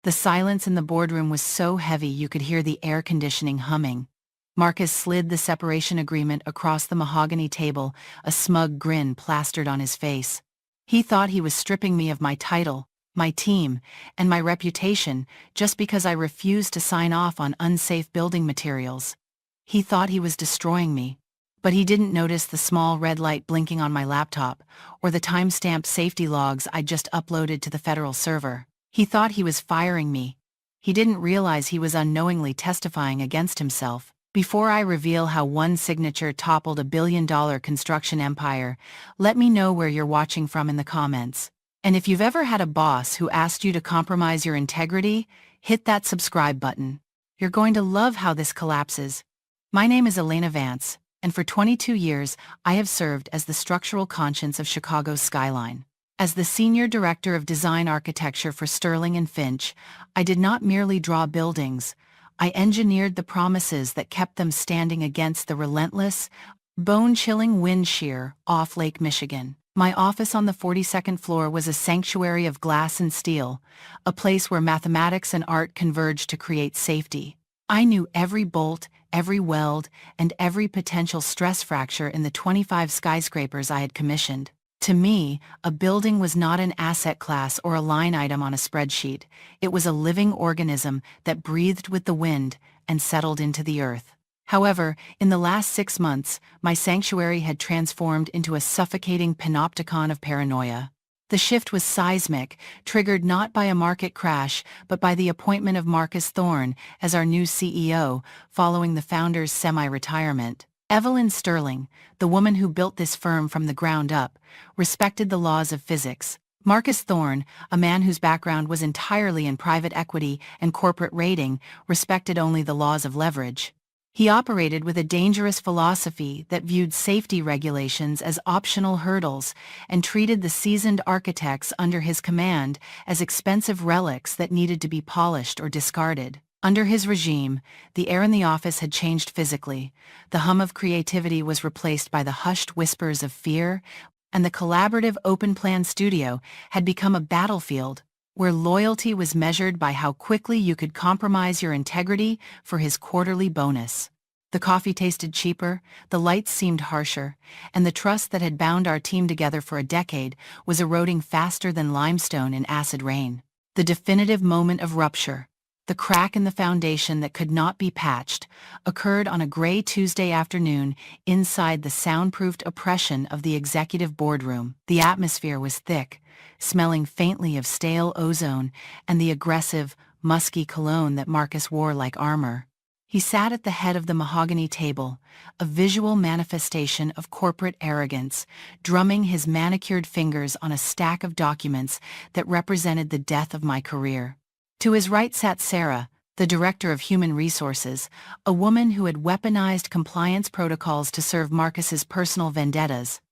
The silence in the boardroom was so heavy you could hear the air conditioning humming. Marcus slid the separation agreement across the mahogany table, a smug grin plastered on his face. He thought he was stripping me of my title, my team, and my reputation just because I refused to sign off on unsafe building materials. He thought he was destroying me. But he didn't notice the small red light blinking on my laptop, or the time-stamped safety logs I'd just uploaded to the federal server. He thought he was firing me. He didn't realize he was unknowingly testifying against himself. Before I reveal how one signature toppled a billion-dollar construction empire, let me know where you're watching from in the comments. And if you've ever had a boss who asked you to compromise your integrity, hit that subscribe button. You're going to love how this collapses. My name is Elena Vance, and for 22 years, I have served as the structural conscience of Chicago's skyline. As the Senior Director of Design Architecture for Sterling and Finch, I did not merely draw buildings, I engineered the promises that kept them standing against the relentless, bone-chilling wind shear off Lake Michigan. My office on the 42nd floor was a sanctuary of glass and steel, a place where mathematics and art converged to create safety. I knew every bolt, every weld, and every potential stress fracture in the 25 skyscrapers I had commissioned. To me, a building was not an asset class or a line item on a spreadsheet. It was a living organism that breathed with the wind and settled into the earth. However, in the last 6 months, my sanctuary had transformed into a suffocating panopticon of paranoia. The shift was seismic, triggered not by a market crash, but by the appointment of Marcus Thorne as our new CEO, following the founder's semi-retirement. Evelyn Sterling, the woman who built this firm from the ground up, respected the laws of physics. Marcus Thorne, a man whose background was entirely in private equity and corporate rating, respected only the laws of leverage. He operated with a dangerous philosophy that viewed safety regulations as optional hurdles and treated the seasoned architects under his command as expensive relics that needed to be polished or discarded. Under his regime, the air in the office had changed physically. The hum of creativity was replaced by the hushed whispers of fear, and the collaborative open-plan studio had become a battlefield where loyalty was measured by how quickly you could compromise your integrity for his quarterly bonus. The coffee tasted cheaper, the lights seemed harsher, and the trust that had bound our team together for a decade was eroding faster than limestone in acid rain. The definitive moment of rupture, the crack in the foundation that could not be patched, occurred on a gray Tuesday afternoon inside the soundproofed oppression of the executive boardroom. The atmosphere was thick, smelling faintly of stale ozone and the aggressive, musky cologne that Marcus wore like armor. He sat at the head of the mahogany table, a visual manifestation of corporate arrogance, drumming his manicured fingers on a stack of documents that represented the death of my career. To his right sat Sarah, the Director of Human Resources, a woman who had weaponized compliance protocols to serve Marcus's personal vendettas.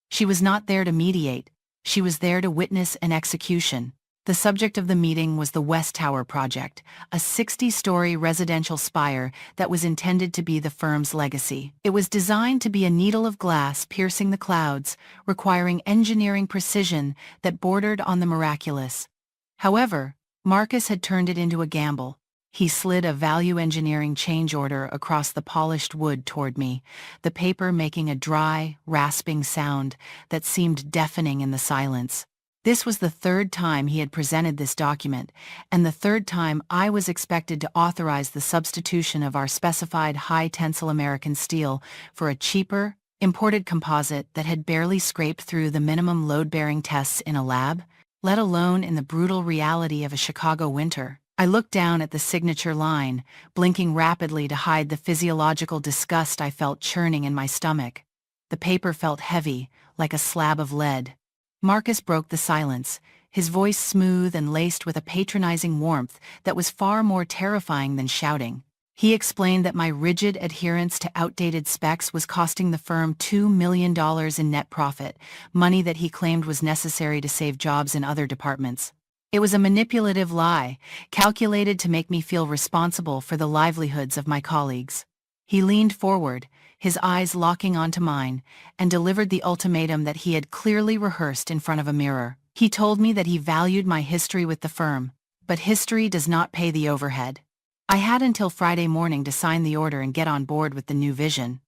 She was not there to mediate, she was there to witness an execution. The subject of the meeting was the West Tower project, a 60-story residential spire that was intended to be the firm's legacy. It was designed to be a needle of glass piercing the clouds, requiring engineering precision that bordered on the miraculous. However, Marcus had turned it into a gamble. He slid a value engineering change order across the polished wood toward me, the paper making a dry, rasping sound that seemed deafening in the silence. This was the third time he had presented this document, and the third time I was expected to authorize the substitution of our specified high-tensile American steel for a cheaper, imported composite that had barely scraped through the minimum load-bearing tests in a lab, let alone in the brutal reality of a Chicago winter. I looked down at the signature line, blinking rapidly to hide the physiological disgust I felt churning in my stomach. The paper felt heavy, like a slab of lead. Marcus broke the silence, his voice smooth and laced with a patronizing warmth that was far more terrifying than shouting. He explained that my rigid adherence to outdated specs was costing the firm $2 million in net profit, money that he claimed was necessary to save jobs in other departments. It was a manipulative lie, calculated to make me feel responsible for the livelihoods of my colleagues. He leaned forward, his eyes locking onto mine, and delivered the ultimatum that he had clearly rehearsed in front of a mirror. He told me that he valued my history with the firm, but history does not pay the overhead. I had until Friday morning to sign the order and get on board with the new vision.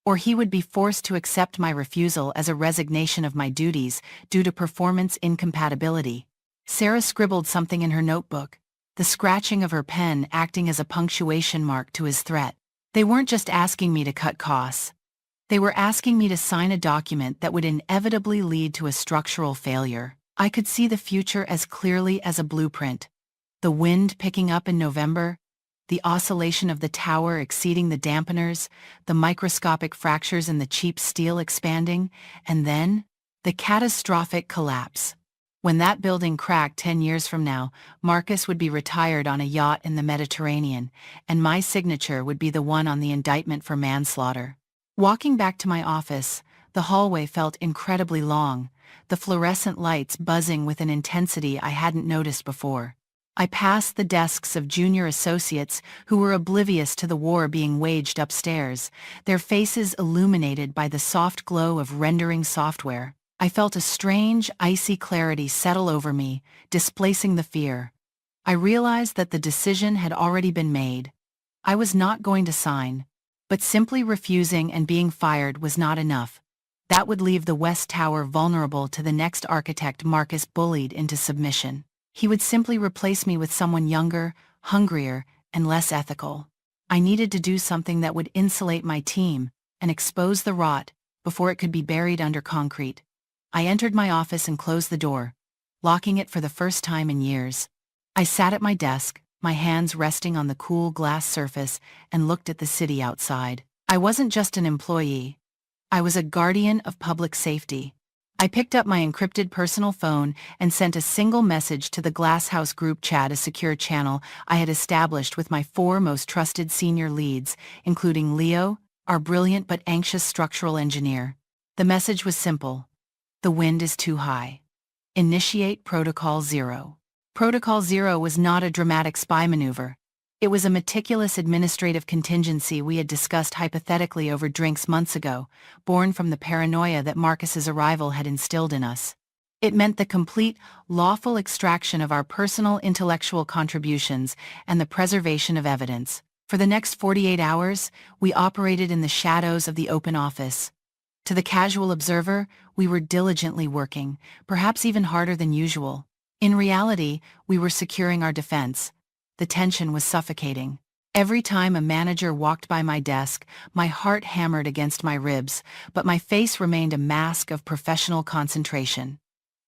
Or he would be forced to accept my refusal as a resignation of my duties due to performance incompatibility. Sarah scribbled something in her notebook, the scratching of her pen acting as a punctuation mark to his threat. They weren't just asking me to cut costs. They were asking me to sign a document that would inevitably lead to a structural failure. I could see the future as clearly as a blueprint. The wind picking up in November, the oscillation of the tower exceeding the dampeners, the microscopic fractures in the cheap steel expanding, and then, the catastrophic collapse. When that building cracked 10 years from now, Marcus would be retired on a yacht in the Mediterranean, and my signature would be the one on the indictment for manslaughter. Walking back to my office, the hallway felt incredibly long, the fluorescent lights buzzing with an intensity I hadn't noticed before. I passed the desks of junior associates who were oblivious to the war being waged upstairs, their faces illuminated by the soft glow of rendering software. I felt a strange, icy clarity settle over me, displacing the fear. I realized that the decision had already been made. I was not going to sign. But simply refusing and being fired was not enough. That would leave the West Tower vulnerable to the next architect Marcus bullied into submission. He would simply replace me with someone younger, hungrier, and less ethical. I needed to do something that would insulate my team and expose the rot before it could be buried under concrete. I entered my office and closed the door, locking it for the first time in years. I sat at my desk, my hands resting on the cool glass surface, and looked at the city outside. I wasn't just an employee. I was a guardian of public safety. I picked up my encrypted personal phone and sent a single message to the Glasshouse group chat, a secure channel I had established with my 4 most trusted senior leads, including Leo, our brilliant but anxious structural engineer. The message was simple. The wind is too high. Initiate Protocol 0. Protocol 0 was not a dramatic spy maneuver. It was a meticulous administrative contingency we had discussed hypothetically over drinks months ago, born from the paranoia that Marcus's arrival had instilled in us. It meant the complete, lawful extraction of our personal intellectual contributions and the preservation of evidence. For the next 48 hours, we operated in the shadows of the open office. To the casual observer, we were diligently working, perhaps even harder than usual. In reality, we were securing our defense. The tension was suffocating. Every time a manager walked by my desk, my heart hammered against my ribs, but my face remained a mask of professional concentration.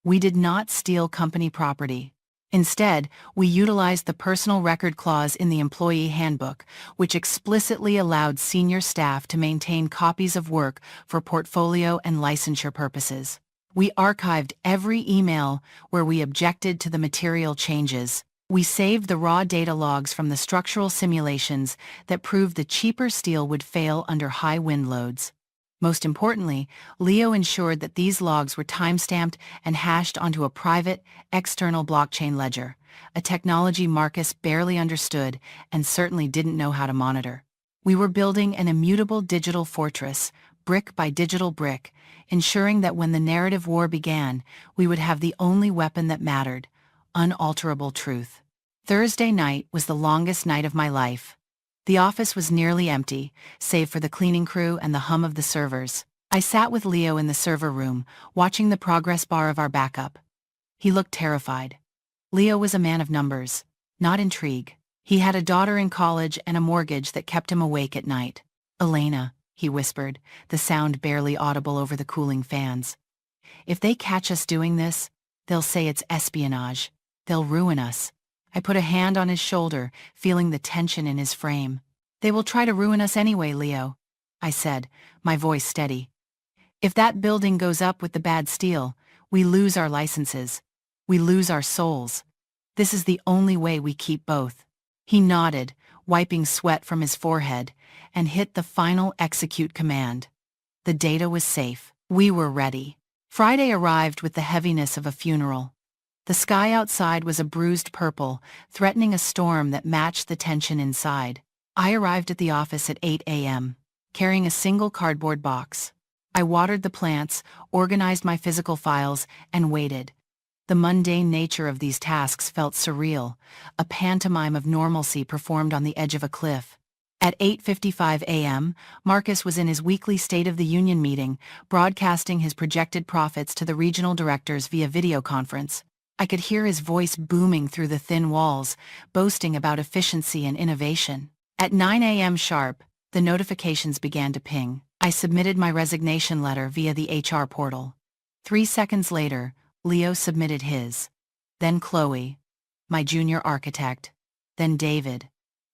We did not steal company property. Instead, we utilized the personal record clause in the employee handbook, which explicitly allowed senior staff to maintain copies of work for portfolio and licensure purposes. We archived every email where we objected to the material changes. We saved the raw data logs from the structural simulations that proved the cheaper steel would fail under high wind loads. Most importantly, Leo ensured that these logs were timestamped and hashed onto a private, external blockchain ledger, a technology Marcus barely understood and certainly didn't know how to monitor. We were building an immutable digital fortress, brick by digital brick, ensuring that when the narrative war began, we would have the only weapon that mattered, unalterable truth. Thursday night was the longest night of my life. The office was nearly empty, save for the cleaning crew and the hum of the servers. I sat with Leo in the server room, watching the progress bar of our backup. He looked terrified. Leo was a man of numbers, not intrigue. He had a daughter in college and a mortgage that kept him awake at night. "Elena," he whispered, the sound barely audible over the cooling fans. "If they catch us doing this, they'll say it's espionage. They'll ruin us." I put a hand on his shoulder, feeling the tension in his frame. "They will try to ruin us anyway, Leo," I said, my voice steady. "If that building goes up with the bad steel, we lose our licenses. We lose our souls. This is the only way we keep both." He nodded, wiping sweat from his forehead, and hit the final execute command. The data was safe. We were ready. Friday arrived with the heaviness of a funeral. The sky outside was a bruised purple, threatening a storm that matched the tension inside. I arrived at the office at 8 a.m., carrying a single cardboard box. I watered the plants, organized my physical files, and waited. The mundane nature of these tasks felt surreal, a pantomime of normalcy performed on the edge of a cliff. At 8:55 a.m., Marcus was in his weekly State of the Union meeting, broadcasting his projected profits to the regional directors via video conference. I could hear his voice booming through the thin walls, boasting about efficiency and innovation. At 9 a.m. sharp, the notifications began to ping. I submitted my resignation letter via the HR portal. 3 seconds later, Leo submitted his. Then Chloe, my junior architect. Then David.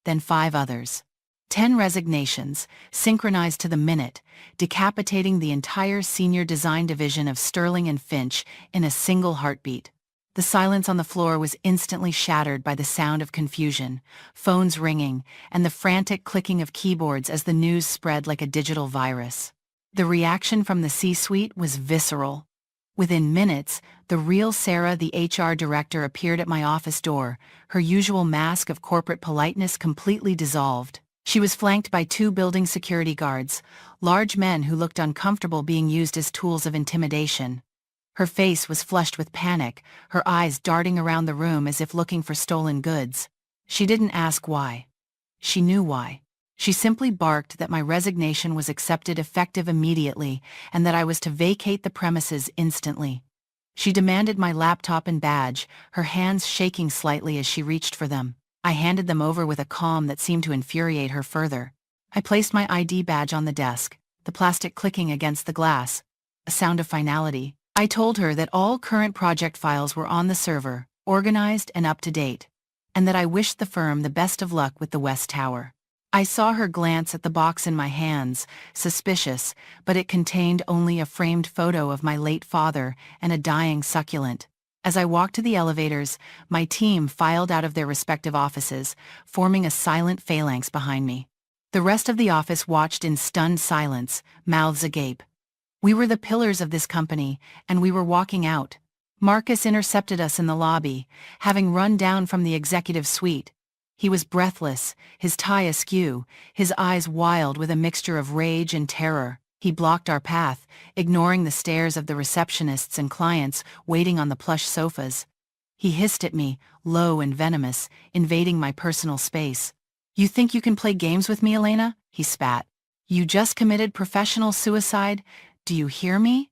Then 5 others. 10 resignations, synchronized to the minute, decapitating the entire senior design division of Sterling and Finch in a single heartbeat. The silence on the floor was instantly shattered by the sound of confusion, phones ringing, and the frantic clicking of keyboards as the news spread like a digital virus. The reaction from the C-suite was visceral. Within minutes, the real Sarah, the HR director, appeared at my office door, her usual mask of corporate politeness completely dissolved. She was flanked by 2 building security guards, large men who looked uncomfortable being used as tools of intimidation. Her face was flushed with panic, her eyes darting around the room as if looking for stolen goods. She didn't ask why. She knew why. She simply barked that my resignation was accepted effective immediately and that I was to vacate the premises instantly. She demanded my laptop and badge, her hands shaking slightly as she reached for them. I handed them over with a calm that seemed to infuriate her further. I placed my ID badge on the desk, the plastic clicking against the glass, a sound of finality. I told her that all current project files were on the server, organized and up to date, and that I wished the firm the best of luck with the West Tower. I saw her glance at the box in my hands, suspicious, but it contained only a framed photo of my late father and a dying succulent. As I walked to the elevators, my team filed out of their respective offices, forming a silent phalanx behind me. The rest of the office watched in stunned silence, mouths agape. We were the pillars of this company, and we were walking out. Marcus intercepted us in the lobby, having run down from the executive suite. He was breathless, his tie askew, his eyes wild with a mixture of rage and terror. He blocked our path, ignoring the stares of the receptionists and clients waiting on the plush sofas. He hissed at me, low and venomous, invading my personal space. "You think you can play games with me, Elena?" he spat. "You just committed professional suicide. Do you hear me?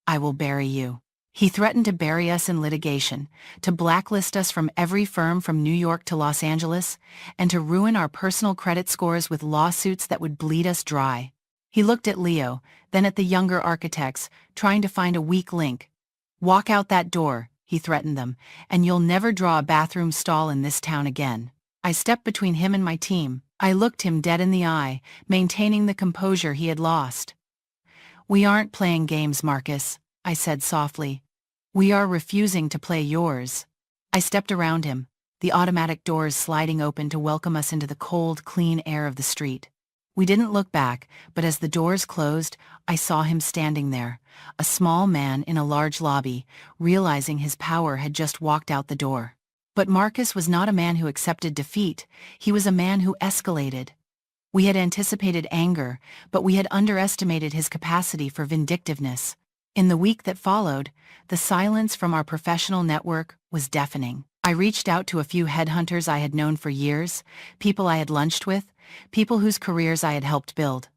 I will bury you." He threatened to bury us in litigation, to blacklist us from every firm from New York to Los Angeles, and to ruin our personal credit scores with lawsuits that would bleed us dry. He looked at Leo, then at the younger architects, trying to find a weak link. "Walk out that door," he threatened them, "and you'll never draw a bathroom stall in this town again." I stepped between him and my team. I looked him dead in the eye, maintaining the composure he had lost. "We aren't playing games, Marcus," I said softly. "We are refusing to play yours." I stepped around him, the automatic doors sliding open to welcome us into the cold, clean air of the street. We didn't look back, but as the doors closed, I saw him standing there, a small man in a large lobby, realizing his power had just walked out the door. But Marcus was not a man who accepted defeat, he was a man who escalated. We had anticipated anger, but we had underestimated his capacity for vindictiveness. In the week that followed, the silence from our professional network was deafening. I reached out to a few headhunters I had known for years, people I had lunched with, people whose careers I had helped build.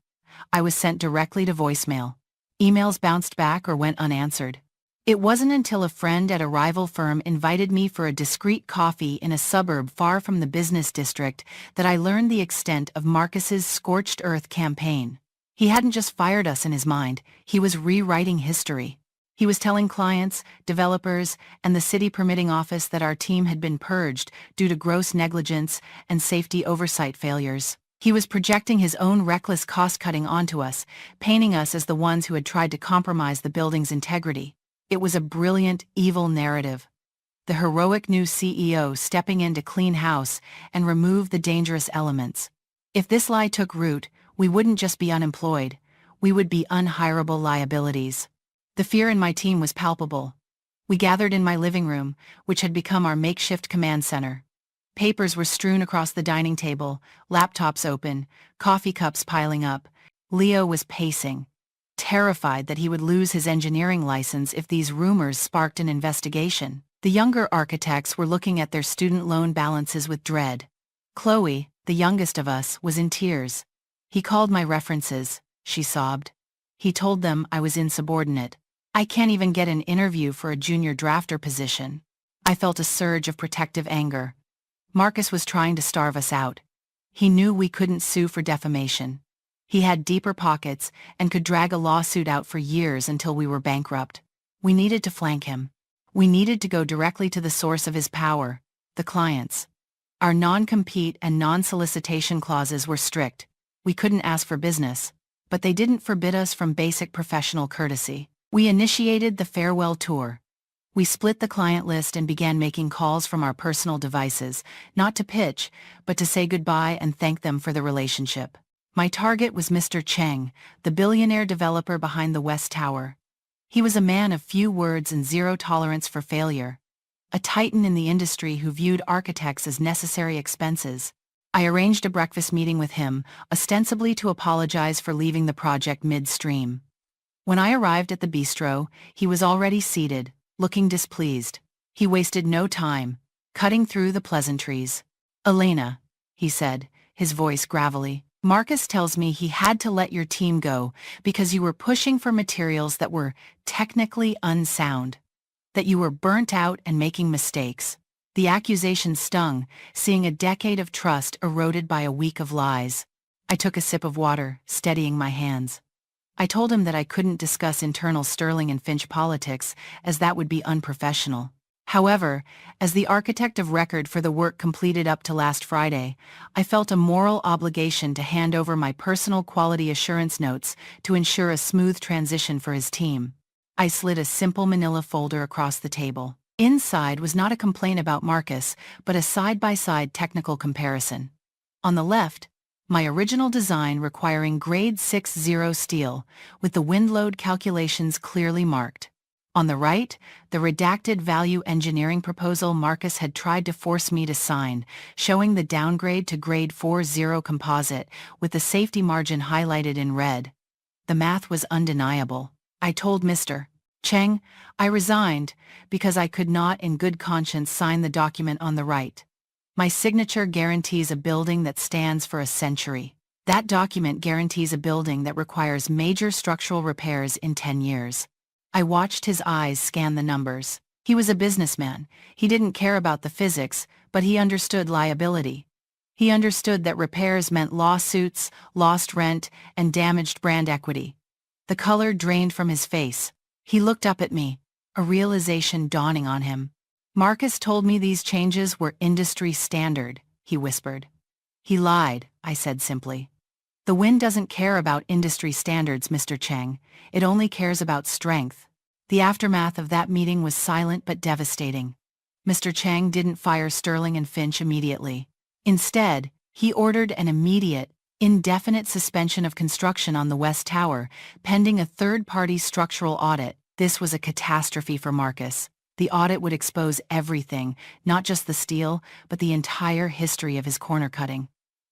I was sent directly to voicemail. Emails bounced back or went unanswered. It wasn't until a friend at a rival firm invited me for a discreet coffee in a suburb far from the business district that I learned the extent of Marcus's scorched earth campaign. He hadn't just fired us in his mind, he was rewriting history. He was telling clients, developers, and the city permitting office that our team had been purged due to gross negligence and safety oversight failures. He was projecting his own reckless cost-cutting onto us, painting us as the ones who had tried to compromise the building's integrity. It was a brilliant, evil narrative. The heroic new CEO stepping in to clean house and remove the dangerous elements. If this lie took root, we wouldn't just be unemployed, we would be unhirable liabilities. The fear in my team was palpable. We gathered in my living room, which had become our makeshift command center. Papers were strewn across the dining table, laptops open, coffee cups piling up. Leo was pacing, terrified that he would lose his engineering license if these rumors sparked an investigation. The younger architects were looking at their student loan balances with dread. Chloe, the youngest of us, was in tears. "He called my references," she sobbed. "He told them I was insubordinate. I can't even get an interview for a junior drafter position." I felt a surge of protective anger. Marcus was trying to starve us out. He knew we couldn't sue for defamation. He had deeper pockets and could drag a lawsuit out for years until we were bankrupt. We needed to flank him. We needed to go directly to the source of his power, the clients. Our non-compete and non-solicitation clauses were strict. We couldn't ask for business, but they didn't forbid us from basic professional courtesy. We initiated the farewell tour. We split the client list and began making calls from our personal devices, not to pitch, but to say goodbye and thank them for the relationship. My target was Mr. Cheng, the billionaire developer behind the West Tower. He was a man of few words and zero tolerance for failure. A titan in the industry who viewed architects as necessary expenses. I arranged a breakfast meeting with him, ostensibly to apologize for leaving the project midstream. When I arrived at the bistro, he was already seated, looking displeased. He wasted no time, cutting through the pleasantries. "Elena," he said, his voice gravelly, "Marcus tells me he had to let your team go because you were pushing for materials that were technically unsound, that you were burnt out and making mistakes." The accusation stung, seeing a decade of trust eroded by a week of lies. I took a sip of water, steadying my hands. I told him that I couldn't discuss internal Sterling and Finch politics, as that would be unprofessional. However, as the architect of record for the work completed up to last Friday, I felt a moral obligation to hand over my personal quality assurance notes to ensure a smooth transition for his team. I slid a simple manila folder across the table. Inside was not a complaint about Marcus, but a side-by-side technical comparison. On the left, my original design requiring grade 6-0 steel, with the wind load calculations clearly marked. On the right, the redacted value engineering proposal Marcus had tried to force me to sign, showing the downgrade to grade 4-0 composite, with the safety margin highlighted in red. The math was undeniable. I told Mr. Cheng I resigned because I could not in good conscience sign the document on the right. My signature guarantees a building that stands for a century. That document guarantees a building that requires major structural repairs in 10 years. I watched his eyes scan the numbers. He was a businessman. He didn't care about the physics, but he understood liability. He understood that repairs meant lawsuits, lost rent, and damaged brand equity. The color drained from his face. He looked up at me, a realization dawning on him. "Marcus told me these changes were industry standard," he whispered. "He lied," I said simply. "The wind doesn't care about industry standards, Mr. Cheng. It only cares about strength." The aftermath of that meeting was silent but devastating. Mr. Cheng didn't fire Sterling and Finch immediately. Instead, he ordered an immediate, indefinite suspension of construction on the West Tower, pending a third-party structural audit. This was a catastrophe for Marcus. The audit would expose everything, not just the steel, but the entire history of his corner cutting.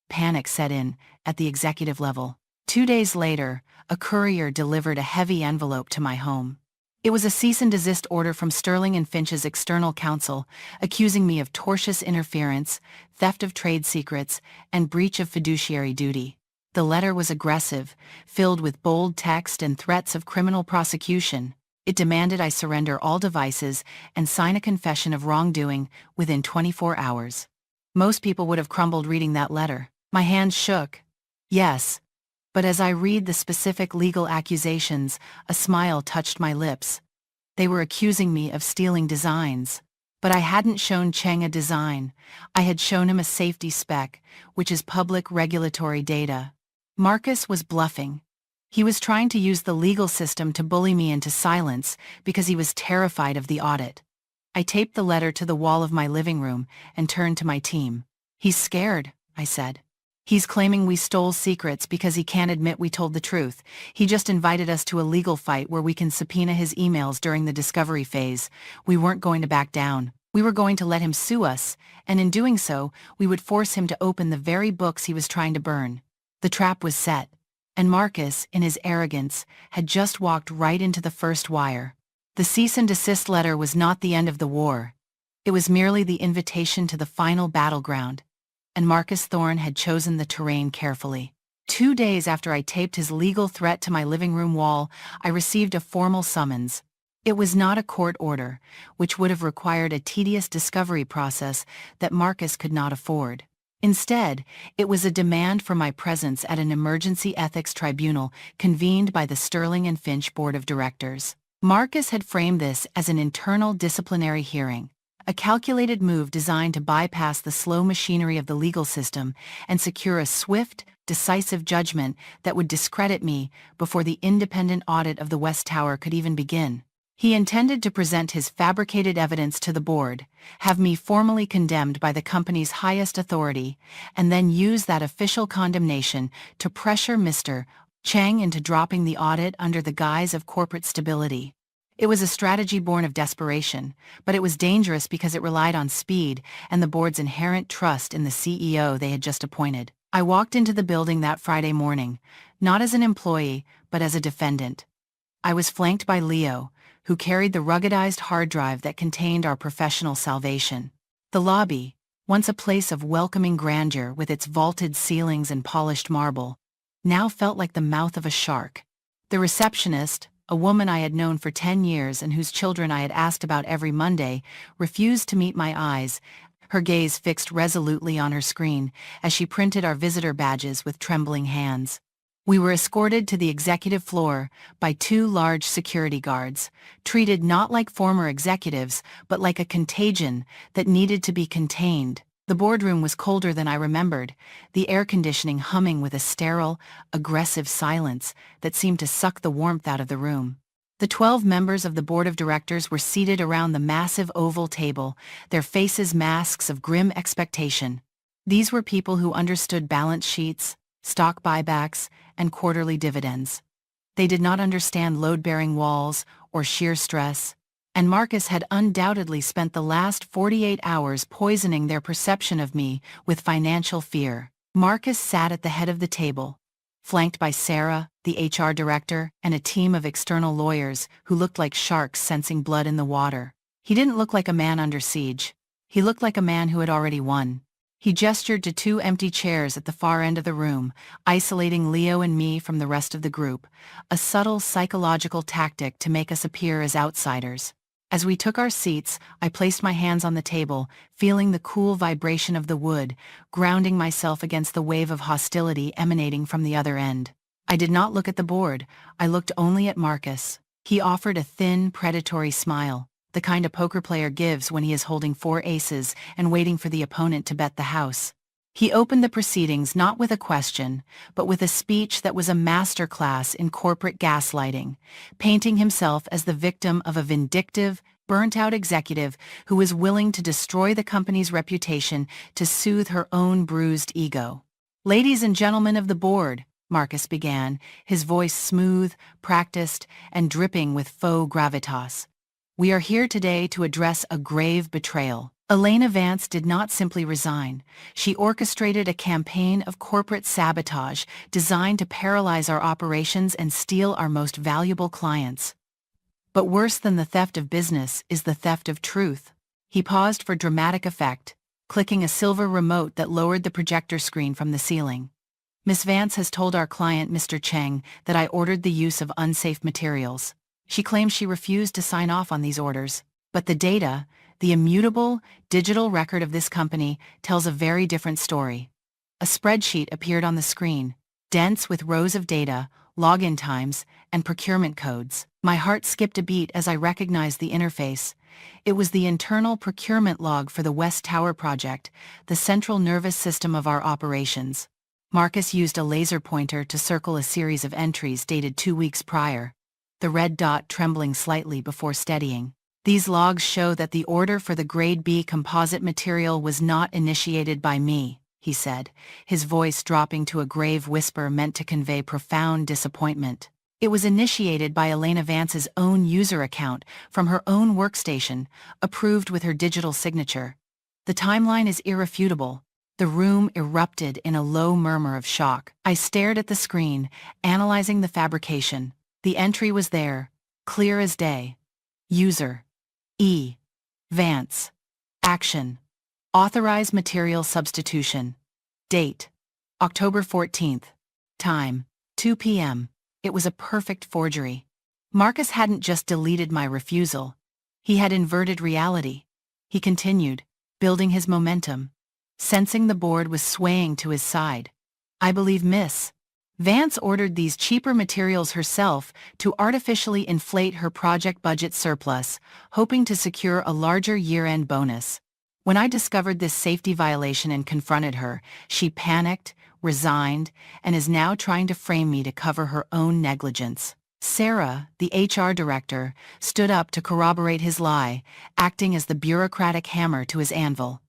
Panic set in, at the executive level. 2 days later, a courier delivered a heavy envelope to my home. It was a cease and desist order from Sterling and Finch's external counsel, accusing me of tortious interference, theft of trade secrets, and breach of fiduciary duty. The letter was aggressive, filled with bold text and threats of criminal prosecution. It demanded I surrender all devices and sign a confession of wrongdoing within 24 hours. Most people would have crumbled reading that letter. My hands shook. Yes. But as I read the specific legal accusations, a smile touched my lips. They were accusing me of stealing designs. But I hadn't shown Cheng a design. I had shown him a safety spec, which is public regulatory data. Marcus was bluffing. He was trying to use the legal system to bully me into silence because he was terrified of the audit. I taped the letter to the wall of my living room and turned to my team. "He's scared," I said. "He's claiming we stole secrets because he can't admit we told the truth. He just invited us to a legal fight where we can subpoena his emails during the discovery phase. We weren't going to back down. We were going to let him sue us, and in doing so, we would force him to open the very books he was trying to burn." The trap was set. And Marcus, in his arrogance, had just walked right into the first wire. The cease and desist letter was not the end of the war. It was merely the invitation to the final battleground, and Marcus Thorne had chosen the terrain carefully. 2 days after I taped his legal threat to my living room wall, I received a formal summons. It was not a court order, which would have required a tedious discovery process that Marcus could not afford. Instead, it was a demand for my presence at an emergency ethics tribunal convened by the Sterling and Finch Board of Directors. Marcus had framed this as an internal disciplinary hearing, a calculated move designed to bypass the slow machinery of the legal system and secure a swift, decisive judgment that would discredit me before the independent audit of the West Tower could even begin. He intended to present his fabricated evidence to the board, have me formally condemned by the company's highest authority, and then use that official condemnation to pressure Mr. Cheng into dropping the audit under the guise of corporate stability. It was a strategy born of desperation, but it was dangerous because it relied on speed and the board's inherent trust in the CEO they had just appointed. I walked into the building that Friday morning, not as an employee, but as a defendant. I was flanked by Leo, who carried the ruggedized hard drive that contained our professional salvation. The lobby, once a place of welcoming grandeur with its vaulted ceilings and polished marble, now felt like the mouth of a shark. The receptionist, a woman I had known for 10 years and whose children I had asked about every Monday, refused to meet my eyes, her gaze fixed resolutely on her screen as she printed our visitor badges with trembling hands. We were escorted to the executive floor by 2 large security guards, treated not like former executives, but like a contagion that needed to be contained. The boardroom was colder than I remembered, the air conditioning humming with a sterile, aggressive silence that seemed to suck the warmth out of the room. The 12 members of the board of directors were seated around the massive oval table, their faces masks of grim expectation. These were people who understood balance sheets, stock buybacks, and quarterly dividends. They did not understand load-bearing walls or sheer stress, and Marcus had undoubtedly spent the last 48 hours poisoning their perception of me with financial fear. Marcus sat at the head of the table, flanked by Sarah, the HR director, and a team of external lawyers who looked like sharks sensing blood in the water. He didn't look like a man under siege. He looked like a man who had already won. He gestured to 2 empty chairs at the far end of the room, isolating Leo and me from the rest of the group, a subtle psychological tactic to make us appear as outsiders. As we took our seats, I placed my hands on the table, feeling the cool vibration of the wood, grounding myself against the wave of hostility emanating from the other end. I did not look at the board, I looked only at Marcus. He offered a thin, predatory smile, the kind a poker player gives when he is holding 4 aces and waiting for the opponent to bet the house. He opened the proceedings not with a question, but with a speech that was a masterclass in corporate gaslighting, painting himself as the victim of a vindictive, burnt-out executive who was willing to destroy the company's reputation to soothe her own bruised ego. "Ladies and gentlemen of the board," Marcus began, his voice smooth, practiced, and dripping with faux gravitas. "We are here today to address a grave betrayal. Elena Vance did not simply resign. She orchestrated a campaign of corporate sabotage designed to paralyze our operations and steal our most valuable clients. But worse than the theft of business is the theft of truth." He paused for dramatic effect, clicking a silver remote that lowered the projector screen from the ceiling. "Miss Vance has told our client, Mr. Cheng, that I ordered the use of unsafe materials. She claims she refused to sign off on these orders. But the data, the immutable, digital record of this company, tells a very different story." A spreadsheet appeared on the screen, dense with rows of data, login times, and procurement codes. My heart skipped a beat as I recognized the interface. It was the internal procurement log for the West Tower project, the central nervous system of our operations. Marcus used a laser pointer to circle a series of entries dated 2 weeks prior, the red dot trembling slightly before steadying. "These logs show that the order for the Grade B composite material was not initiated by me," he said, his voice dropping to a grave whisper meant to convey profound disappointment. "It was initiated by Elena Vance's own user account from her own workstation, approved with her digital signature. The timeline is irrefutable." The room erupted in a low murmur of shock. I stared at the screen, analyzing the fabrication. The entry was there, clear as day. User E. Vance. Action. Authorize material substitution. Date. October 14th. Time. 2 p.m. It was a perfect forgery. Marcus hadn't just deleted my refusal. He had inverted reality. He continued, building his momentum. Sensing the board was swaying to his side. I believe Miss Vance ordered these cheaper materials herself to artificially inflate her project budget surplus, hoping to secure a larger year-end bonus. When I discovered this safety violation and confronted her, she panicked, resigned, and is now trying to frame me to cover her own negligence. Sarah, the HR director, stood up to corroborate his lie, acting as the bureaucratic hammer to his anvil.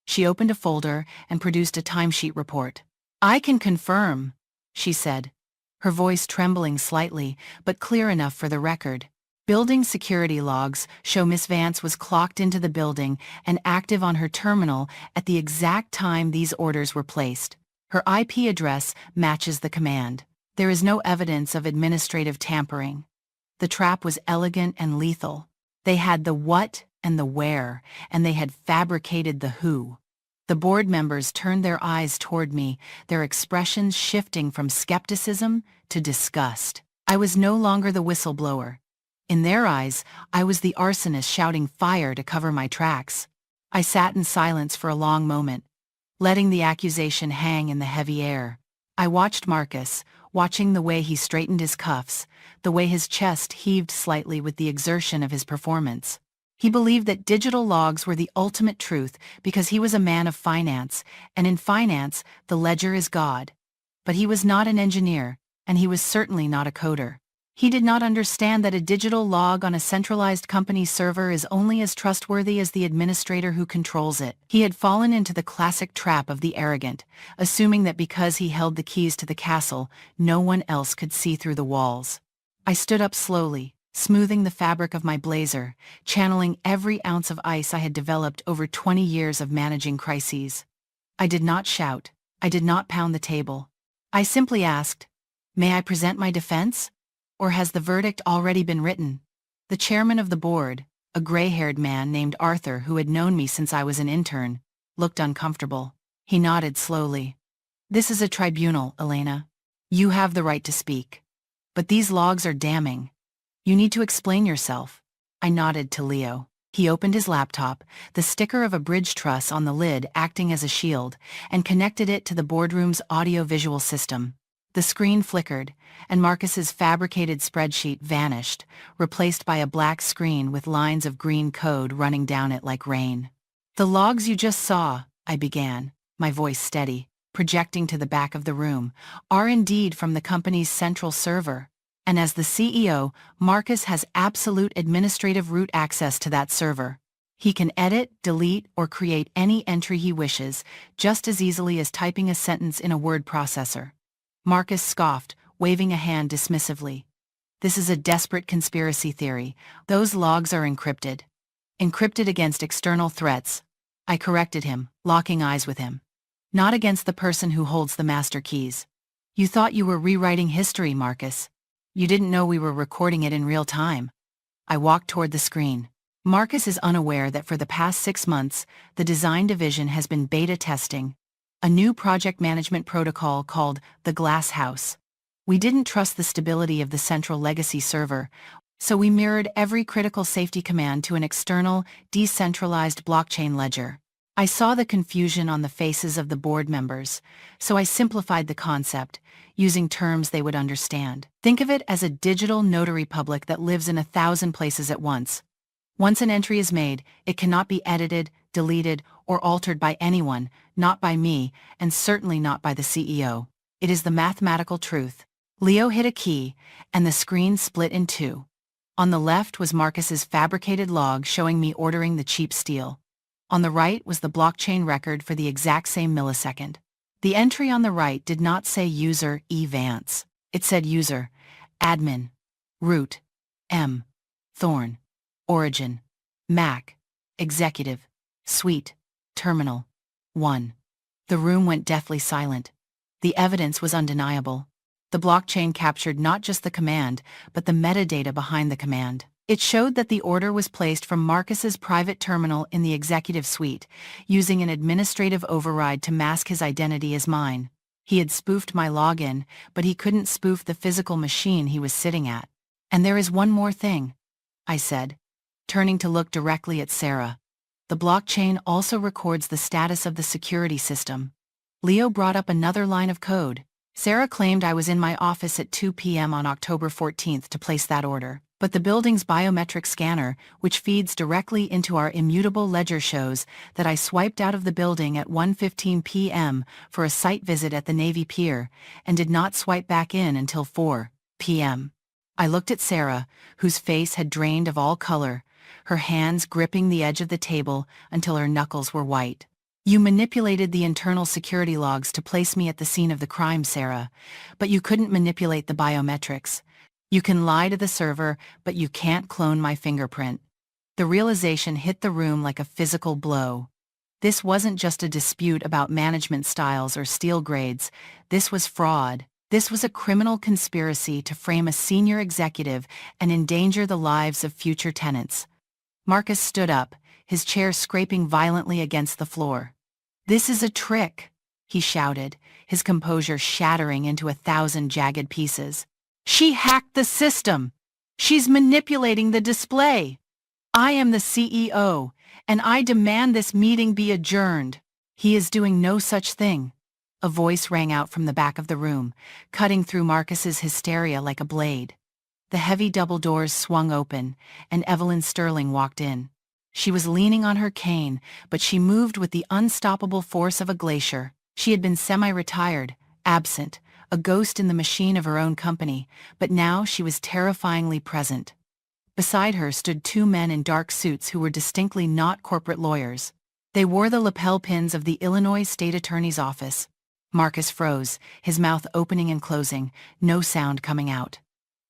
She opened a folder and produced a timesheet report. I can confirm, she said, her voice trembling slightly, but clear enough for the record. Building security logs show Miss Vance was clocked into the building and active on her terminal at the exact time these orders were placed. Her IP address matches the command. There is no evidence of administrative tampering. The trap was elegant and lethal. They had the what and the where, and they had fabricated the who. The board members turned their eyes toward me, their expressions shifting from skepticism to disgust. I was no longer the whistleblower. In their eyes, I was the arsonist shouting fire to cover my tracks. I sat in silence for a long moment, letting the accusation hang in the heavy air. I watched Marcus, watching the way he straightened his cuffs, the way his chest heaved slightly with the exertion of his performance. He believed that digital logs were the ultimate truth because he was a man of finance, and in finance, the ledger is God. But he was not an engineer, and he was certainly not a coder. He did not understand that a digital log on a centralized company server is only as trustworthy as the administrator who controls it. He had fallen into the classic trap of the arrogant, assuming that because he held the keys to the castle, no one else could see through the walls. I stood up slowly, smoothing the fabric of my blazer, channeling every ounce of ice I had developed over 20 years of managing crises. I did not shout. I did not pound the table. I simply asked, "May I present my defense? Or has the verdict already been written?" The chairman of the board, a gray-haired man named Arthur who had known me since I was an intern, looked uncomfortable. He nodded slowly. "This is a tribunal, Elena. You have the right to speak. But these logs are damning. You need to explain yourself." I nodded to Leo. He opened his laptop, the sticker of a bridge truss on the lid acting as a shield, and connected it to the boardroom's audio-visual system. The screen flickered, and Marcus's fabricated spreadsheet vanished, replaced by a black screen with lines of green code running down it like rain. "The logs you just saw," I began, my voice steady, projecting to the back of the room, "are indeed from the company's central server. And as the CEO, Marcus has absolute administrative root access to that server. He can edit, delete, or create any entry he wishes, just as easily as typing a sentence in a word processor." Marcus scoffed, waving a hand dismissively. "This is a desperate conspiracy theory. Those logs are encrypted. Encrypted against external threats." I corrected him, locking eyes with him. "Not against the person who holds the master keys. You thought you were rewriting history, Marcus. You didn't know we were recording it in real time." I walked toward the screen. Marcus is unaware that for the past 6 months, the design division has been beta testing a new project management protocol called the Glass House. We didn't trust the stability of the central legacy server, so we mirrored every critical safety command to an external, decentralized blockchain ledger. I saw the confusion on the faces of the board members, so I simplified the concept, using terms they would understand. Think of it as a digital notary public that lives in 1,000 places at once. Once an entry is made, it cannot be edited, deleted, or altered by anyone, not by me, and certainly not by the CEO. It is the mathematical truth. Leo hit a key, and the screen split in two. On the left was Marcus's fabricated log showing me ordering the cheap steel. On the right was the blockchain record for the exact same millisecond. The entry on the right did not say user E. Vance. It said user, admin, root, M, Thorn, origin, Mac, executive, suite, terminal, 1. The room went deathly silent. The evidence was undeniable. The blockchain captured not just the command, but the metadata behind the command. It showed that the order was placed from Marcus's private terminal in the executive suite, using an administrative override to mask his identity as mine. He had spoofed my login, but he couldn't spoof the physical machine he was sitting at. And there is one more thing, I said, turning to look directly at Sarah. The blockchain also records the status of the security system. Leo brought up another line of code. Sarah claimed I was in my office at 2 p.m. on October 14th to place that order, but the building's biometric scanner, which feeds directly into our immutable ledger, shows that I swiped out of the building at 1:15 p.m. for a site visit at the Navy Pier, and did not swipe back in until 4 p.m. I looked at Sarah, whose face had drained of all color, her hands gripping the edge of the table until her knuckles were white. You manipulated the internal security logs to place me at the scene of the crime, Sarah, but you couldn't manipulate the biometrics. You can lie to the server, but you can't clone my fingerprint. The realization hit the room like a physical blow. This wasn't just a dispute about management styles or steel grades. This was fraud. This was a criminal conspiracy to frame a senior executive and endanger the lives of future tenants. Marcus stood up, his chair scraping violently against the floor. "This is a trick," he shouted, his composure shattering into 1,000 jagged pieces. "She hacked the system! She's manipulating the display! I am the CEO, and I demand this meeting be adjourned." "He is doing no such thing," a voice rang out from the back of the room, cutting through Marcus's hysteria like a blade. The heavy double doors swung open, and Evelyn Sterling walked in. She was leaning on her cane, but she moved with the unstoppable force of a glacier. She had been semi-retired, absent, a ghost in the machine of her own company, but now she was terrifyingly present. Beside her stood two men in dark suits who were distinctly not corporate lawyers. They wore the lapel pins of the Illinois State Attorney's Office. Marcus froze, his mouth opening and closing, no sound coming out.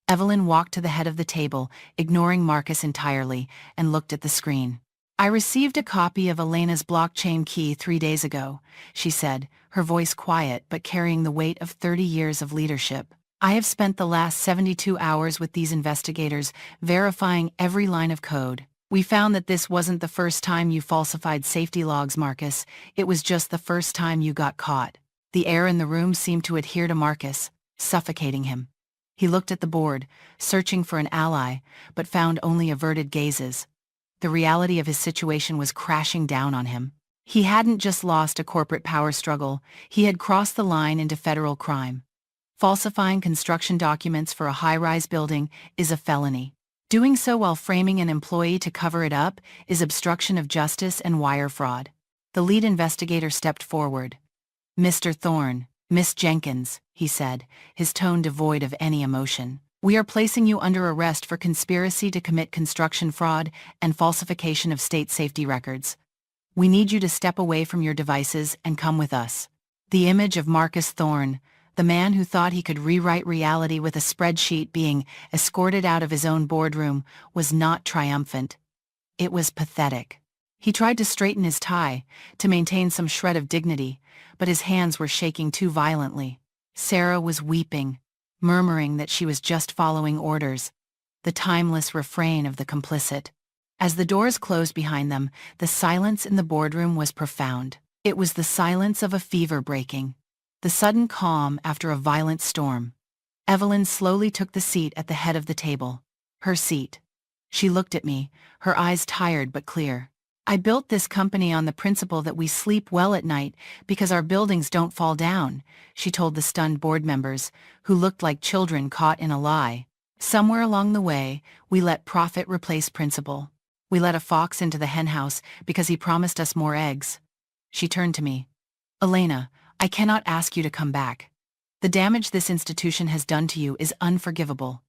Evelyn walked to the head of the table, ignoring Marcus entirely, and looked at the screen. "I received a copy of Elena's blockchain key 3 days ago," she said, her voice quiet but carrying the weight of 30 years of leadership. "I have spent the last 72 hours with these investigators, verifying every line of code. We found that this wasn't the first time you falsified safety logs, Marcus. It was just the first time you got caught." The air in the room seemed to adhere to Marcus, suffocating him. He looked at the board, searching for an ally, but found only averted gazes. The reality of his situation was crashing down on him. He hadn't just lost a corporate power struggle, he had crossed the line into federal crime. Falsifying construction documents for a high-rise building is a felony. Doing so while framing an employee to cover it up is obstruction of justice and wire fraud. The lead investigator stepped forward. "Mr. Thorne, Miss Jenkins," he said, his tone devoid of any emotion. "We are placing you under arrest for conspiracy to commit construction fraud and falsification of state safety records. We need you to step away from your devices and come with us." The image of Marcus Thorne, the man who thought he could rewrite reality with a spreadsheet being escorted out of his own boardroom, was not triumphant. It was pathetic. He tried to straighten his tie, to maintain some shred of dignity, but his hands were shaking too violently. Sarah was weeping, murmuring that she was just following orders, the timeless refrain of the complicit. As the doors closed behind them, the silence in the boardroom was profound. It was the silence of a fever breaking, the sudden calm after a violent storm. Evelyn slowly took the seat at the head of the table. Her seat. She looked at me, her eyes tired but clear. "I built this company on the principle that we sleep well at night because our buildings don't fall down," she told the stunned board members, who looked like children caught in a lie. "Somewhere along the way, we let profit replace principle. We let a fox into the henhouse because he promised us more eggs." She turned to me. "Elena, I cannot ask you to come back. The damage this institution has done to you is unforgivable.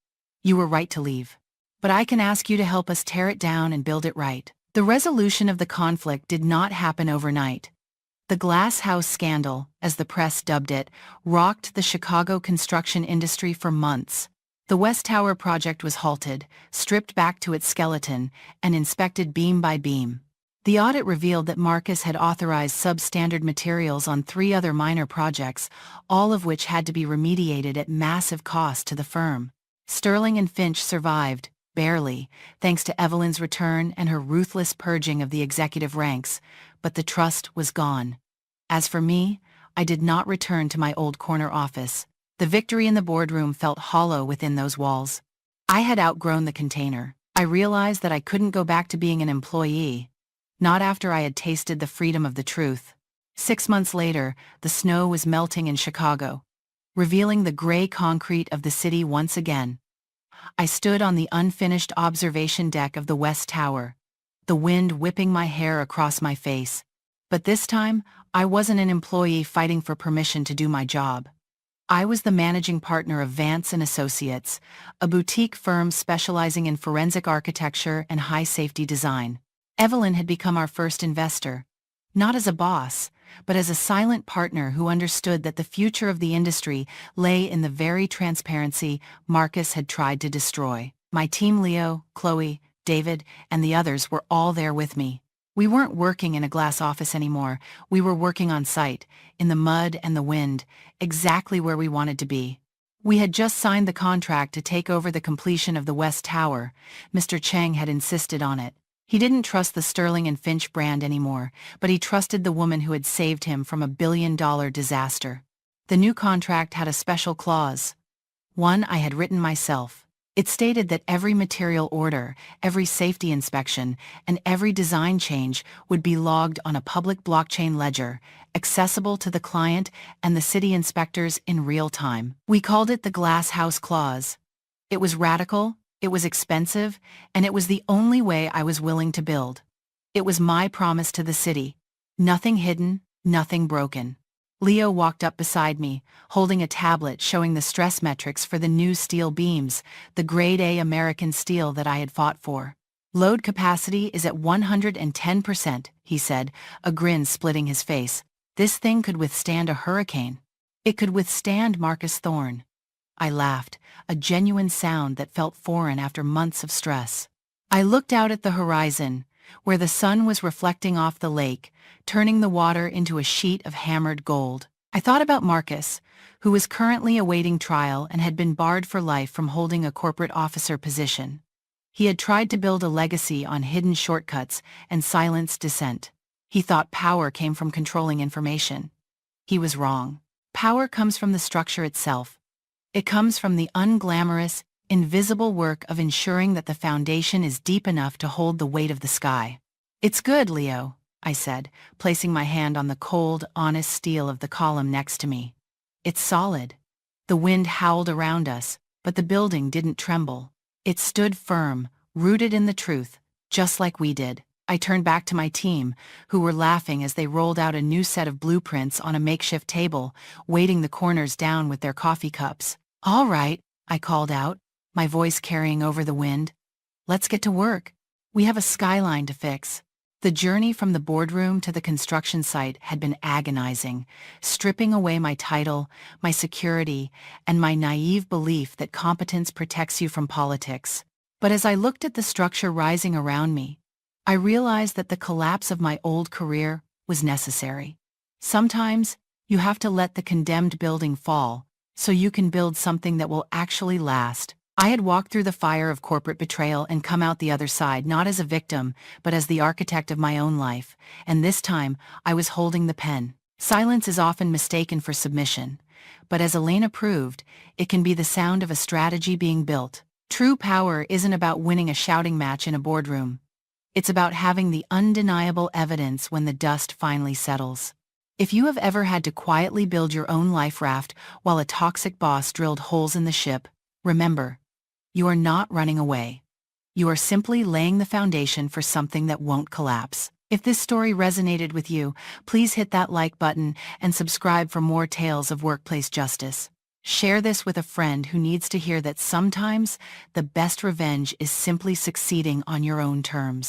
You were right to leave. But I can ask you to help us tear it down and build it right." The resolution of the conflict did not happen overnight. The Glass House Scandal, as the press dubbed it, rocked the Chicago construction industry for months. The West Tower project was halted, stripped back to its skeleton, and inspected beam by beam. The audit revealed that Marcus had authorized substandard materials on 3 other minor projects, all of which had to be remediated at massive cost to the firm. Sterling and Finch survived, barely, thanks to Evelyn's return and her ruthless purging of the executive ranks, but the trust was gone. As for me, I did not return to my old corner office. The victory in the boardroom felt hollow within those walls. I had outgrown the container. I realized that I couldn't go back to being an employee. Not after I had tasted the freedom of the truth. 6 months later, the snow was melting in Chicago, revealing the gray concrete of the city once again. I stood on the unfinished observation deck of the West Tower, the wind whipping my hair across my face. But this time, I wasn't an employee fighting for permission to do my job. I was the managing partner of Vance & Associates, a boutique firm specializing in forensic architecture and high-safety design. Evelyn had become our first investor, not as a boss, but as a silent partner who understood that the future of the industry lay in the very transparency Marcus had tried to destroy. My team, Leo, Chloe, David, and the others were all there with me. We weren't working in a glass office anymore. We were working on site, in the mud and the wind, exactly where we wanted to be. We had just signed the contract to take over the completion of the West Tower. Mr. Cheng had insisted on it. He didn't trust the Sterling and Finch brand anymore, but he trusted the woman who had saved him from a billion-dollar disaster. The new contract had a special clause, one I had written myself. It stated that every material order, every safety inspection, and every design change would be logged on a public blockchain ledger, accessible to the client and the city inspectors in real time. We called it the Glass House Clause. It was radical, it was expensive, and it was the only way I was willing to build. It was my promise to the city. Nothing hidden, nothing broken. Leo walked up beside me, holding a tablet showing the stress metrics for the new steel beams, the grade A American steel that I had fought for. Load capacity is at 110%, he said, a grin splitting his face. This thing could withstand a hurricane. It could withstand Marcus Thorne. I laughed, a genuine sound that felt foreign after months of stress. I looked out at the horizon, where the sun was reflecting off the lake, turning the water into a sheet of hammered gold. I thought about Marcus, who was currently awaiting trial and had been barred for life from holding a corporate officer position. He had tried to build a legacy on hidden shortcuts and silenced dissent. He thought power came from controlling information. He was wrong. Power comes from the structure itself. It comes from the unglamorous, invisible work of ensuring that the foundation is deep enough to hold the weight of the sky. It's good, Leo, I said, placing my hand on the cold, honest steel of the column next to me. It's solid. The wind howled around us, but the building didn't tremble. It stood firm, rooted in the truth, just like we did. I turned back to my team, who were laughing as they rolled out a new set of blueprints on a makeshift table, weighting the corners down with their coffee cups. All right, I called out, my voice carrying over the wind. Let's get to work. We have a skyline to fix. The journey from the boardroom to the construction site had been agonizing, stripping away my title, my security, and my naive belief that competence protects you from politics. But as I looked at the structure rising around me, I realized that the collapse of my old career was necessary. Sometimes, you have to let the condemned building fall, so you can build something that will actually last. I had walked through the fire of corporate betrayal and come out the other side not as a victim, but as the architect of my own life, and this time, I was holding the pen. Silence is often mistaken for submission, but as Elena proved, it can be the sound of a strategy being built. True power isn't about winning a shouting match in a boardroom. It's about having the undeniable evidence when the dust finally settles. If you have ever had to quietly build your own life raft while a toxic boss drilled holes in the ship, remember, you are not running away. You are simply laying the foundation for something that won't collapse. If this story resonated with you, please hit that like button and subscribe for more tales of workplace justice. Share this with a friend who needs to hear that sometimes the best revenge is simply succeeding on your own terms.